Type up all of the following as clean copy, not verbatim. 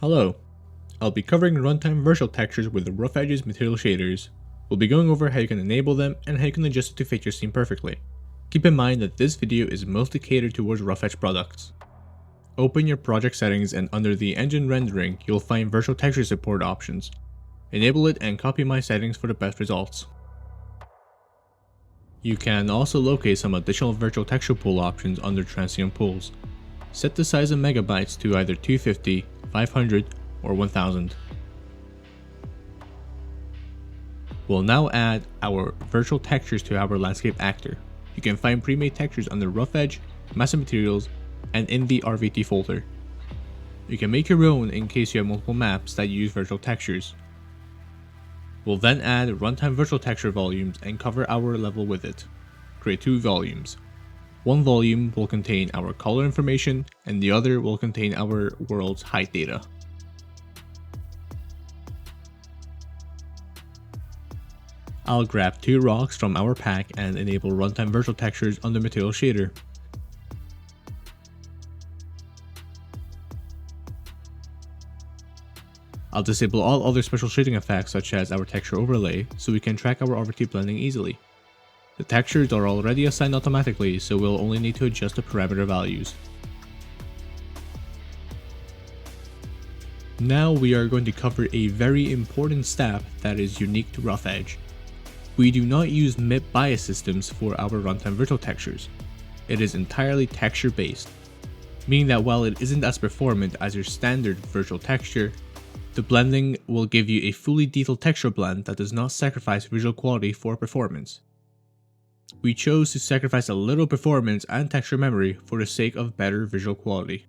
Hello, I'll be covering Runtime Virtual Textures with the RoughEdges material shaders. We'll be going over how you can enable them and how you can adjust it to fit your scene perfectly. Keep in mind that this video is mostly catered towards RoughEdge products. Open your project settings and under the engine rendering, you'll find virtual texture support options. Enable it and copy my settings for the best results. You can also locate some additional virtual texture pool options under transient pools. Set the size of megabytes to either 250, 500, or 1000. We'll now add our virtual textures to our landscape actor. You can find pre-made textures under RoughEdge, Massive Materials, and in the RVT folder. You can make your own in case you have multiple maps that use virtual textures. We'll then add Runtime Virtual Texture volumes and cover our level with it. Create two volumes. One volume will contain our color information and the other will contain our world's height data. I'll grab two rocks from our pack and enable Runtime Virtual Textures under Material Shader. I'll disable all other special shading effects such as our texture overlay so we can track our RVT blending easily. The textures are already assigned automatically, so we'll only need to adjust the parameter values. Now we are going to cover a very important step that is unique to RoughEdge. We do not use MIP bias systems for our Runtime Virtual Textures. It is entirely texture based, meaning that while it isn't as performant as your standard virtual texture, the blending will give you a fully detailed texture blend that does not sacrifice visual quality for performance. We chose to sacrifice a little performance and texture memory for the sake of better visual quality.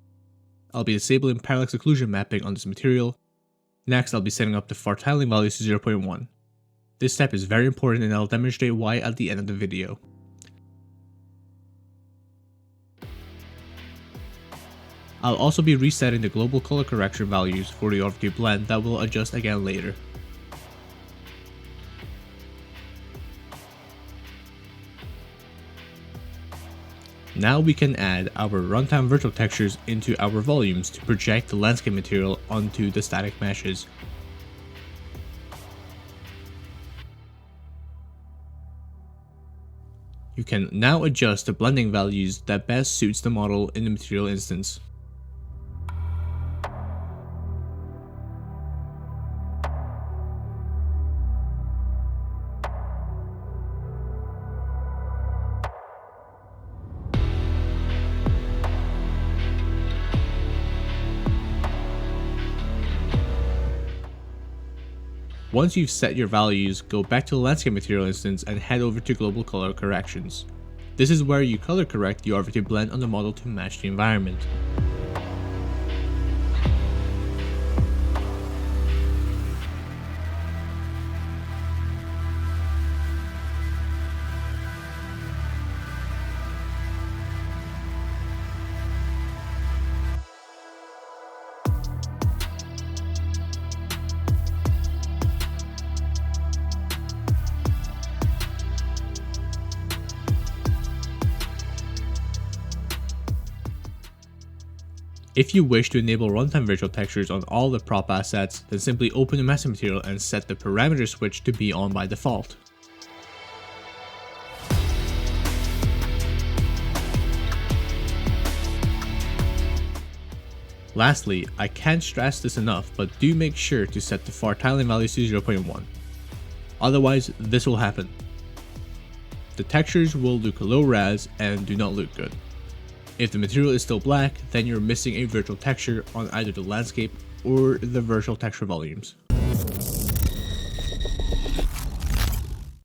I'll be disabling parallax occlusion mapping on this material. Next, I'll be setting up the far tiling values to 0.1. This step is very important and I'll demonstrate why at the end of the video. I'll also be resetting the global color correction values for the RVT blend that will adjust again later. Now we can add our Runtime Virtual Textures into our volumes to project the landscape material onto the static meshes. You can now adjust the blending values that best suits the model in the material instance. Once you've set your values, go back to the landscape material instance and head over to global color corrections. This is where you color correct the RVT blend on the model to match the environment. If you wish to enable Runtime Virtual Textures on all the prop assets, then simply open the master material and set the parameter switch to be on by default. Lastly, I can't stress this enough, but do make sure to set the far tiling values to 0.1. Otherwise, this will happen. The textures will look low res and do not look good. If the material is still black, then you're missing a virtual texture on either the landscape or the virtual texture volumes.